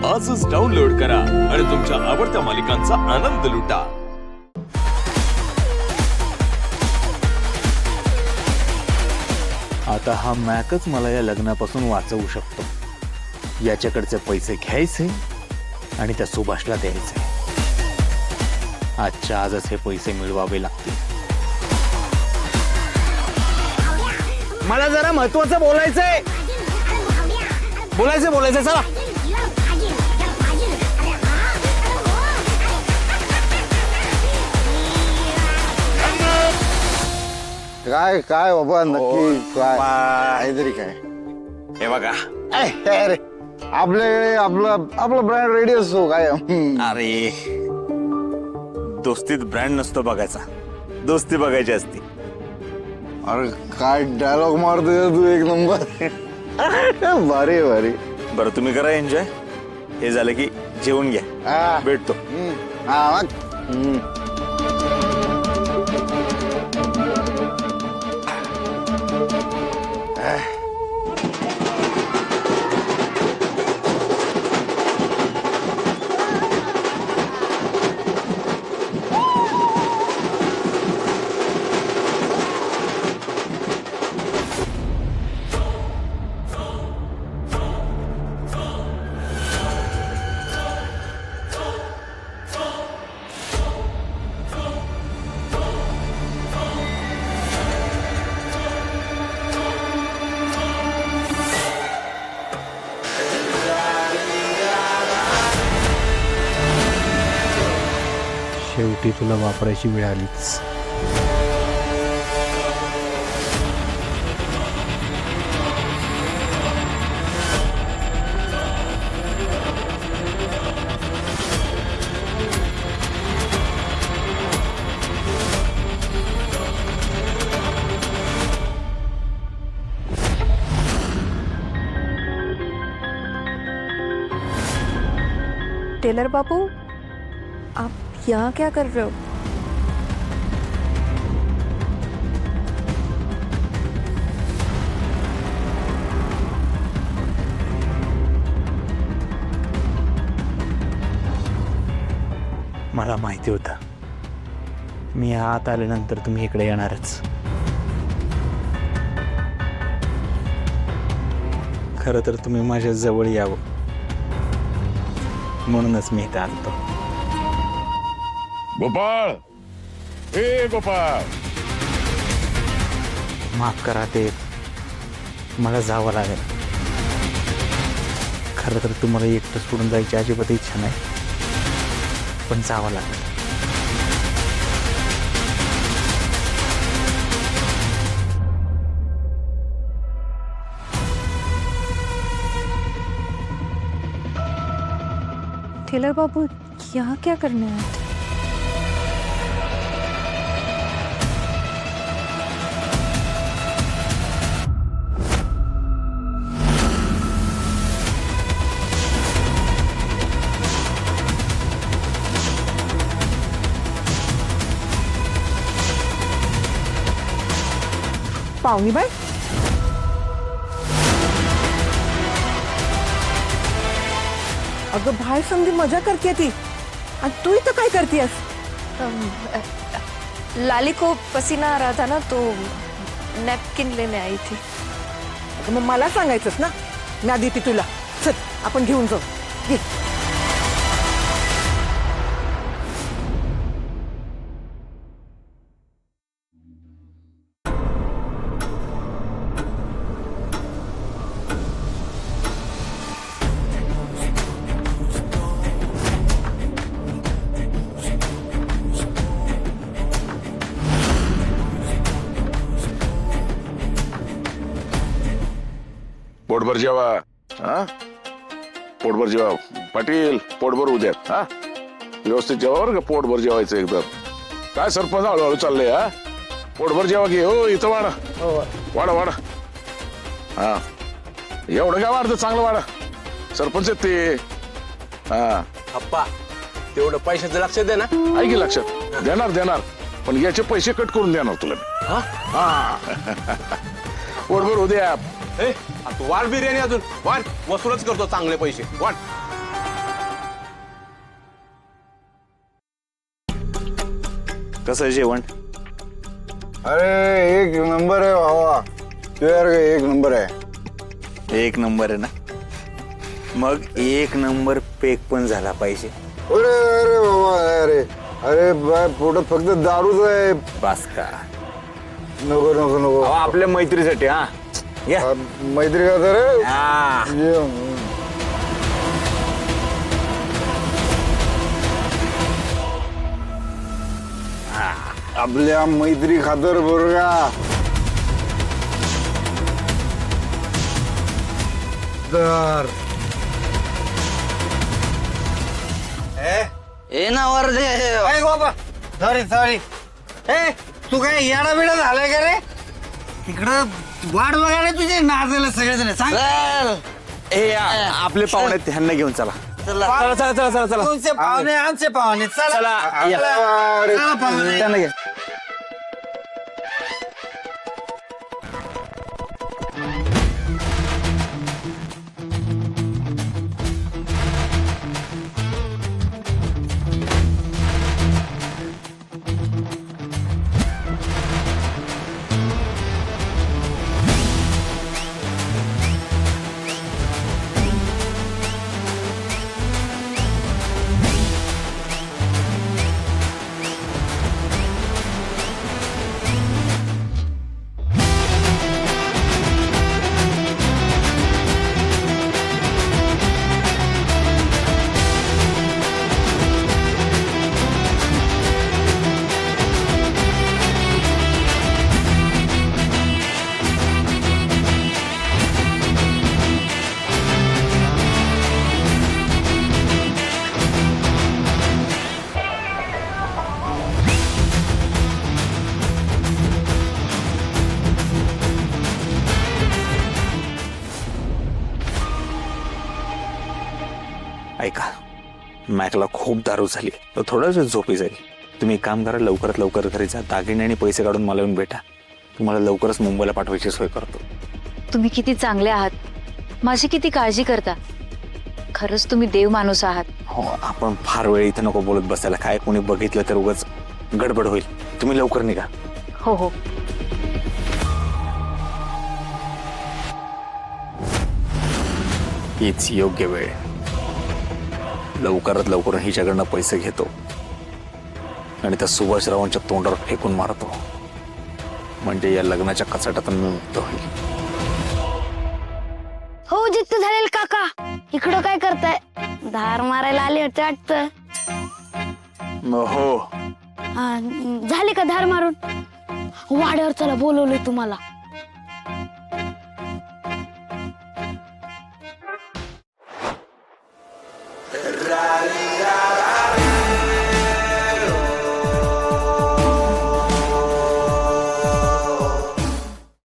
आजच डाउनलोड करा आणि तुमच्या आवडत्या मालिकांचा आनंद लुटा। आता हा मॅकच मला या लग्नापासून वाचवू शकतो। याच्याकडचे पैसे घ्यायचे आणि त्या सुभाषला द्यायचे। आजच्या आजच हे पैसे मिळवावे लागतील। मला जरा महत्त्वाचं बोलायचंय चला। काय काय बाबा नक्की काय काहीतरी काय हे बघा अरे आपल्याकडे आपला ब्रँड रेडी असतो काय अरे दोस्तीत ब्रँड नसतो बघायचा, दोस्ती बघायची असती। अरे काय डायलॉग मारतोय तू एक नंबर भारी भारी। बरं तुम्ही करा एन्जॉय, हे झालं की जेवून घ्या, भेटतो। शेवटी तुला वापरायची वेळ आलीच। टेलर बाबू, आप यहाँ क्या कर रहे हो? मला माहिती होतं मी आत आल्यानंतर तुम्ही इकडे येणारच। खरं तर तुम्ही माझ्या जवळ यावं म्हणूनच मी इथे आलतो। गोपाळ, ए गोपाळ, माफ करा ते मला जावं लागेल। खरं तर तुम्हाला एकटं सोडून जायची अजिबात इच्छा नाही, पण जावं लागेल। टेलर बाबू, यहाँ क्या करने आए थे? पाहुणी बाई, अगं बाहेर समधी मजा करते ती आणि तू इथं काय करतेस? लाली को पसीना आ रहा था ना, तो नैपकिन लेने आई थी। अगं मग मला सांगायचंस ना, मी आधी ती तुला चल आपण घेऊन जाऊ। ये पोटभर जेवा, हा पोटभर जेवा पाटील, पोटभर उद्या हा व्यवस्थित जेवा बरं का, पोटभर जेवायचं एकदम। काय सरपंच हळूहळू चाललंय हा, पोटभर जेवा घे। हो इथं वाढा, वाढा वाढा, हा एवढं काय वाढतं, चांगलं वाढा, सरपंच आहेत ते। हा अप्पा, तेवढं पैशाचं लक्ष दे ना। आहे की लक्षात, देणार देणार, पण याचे पैसे कट करून देणार तुला मी। हा पोटभर उद्या तू वाढ बिर्याणी अजून वाढ, वसूलच करतो चांगले पैसे वाढ। कसं जेवण? अरे एक नंबर आहे भावा, तू यार एक नंबर आहे. एक नंबर आहे ना, मग एक नंबर पेक पण झाला पाहिजे. अरे अरे बाबा, अरे अरे बाय, पोटात फक्त दारूच आहे. बास का? नको नको नको. अहो, आपल्या मैत्रीसाठी. हा या. मैत्री का तर हा. आपल्या मैत्री खातर बरं का. तर ए ना वरदे बाबा, सॉरी सॉरी. ए तू काय येडा बिडा झालाय का रे? इकडं वाट बघायला तुझे नाचायला सगळेजण सांग. ए आपले पाहुणे आहेत, ह्यांना घेऊन चला. चला चला चला चला चला चला. तुमचे पाहुणे आमचे पाहुणे. चला चला या. चला पाहुणे. त्यांना घे. ऐका, मॅकला खूप दारू झाली, तर थोडाच झोपी जाईल. तुम्ही एक काम करा, लवकरात लवकर घरी जा, दागिने आणि पैसे काढून मला येऊन भेटा. तुम्हाला लवकरच मुंबईला पाठवायची सोय करतो. तुम्ही किती चांगले आहात, माझी किती काळजी करता. खरंच तुम्ही देव माणूस आहात. हो, आपण फार वेळ इथं नको बोलत बसायला. काय कोणी बघितलं तर उगाच गडबड होईल. तुम्ही लवकर निघा. हो हो. हीच योग्य वेळ. लवकरात लवकर हिच्याकडनं पैसे घेतो आणि त्या सुभाषरावांच्या तोंडावर फेकून मारतो, म्हणजे या लग्नाच्या कचाट्यातून मी मुक्त होईल. हो जिद्द झालेल काका, इकडं काय करताय? धार मारायला आले होते वाटतं. हो, झाली का धार मारून? वाड्यावर चला, बोलवलंय तुम्हाला.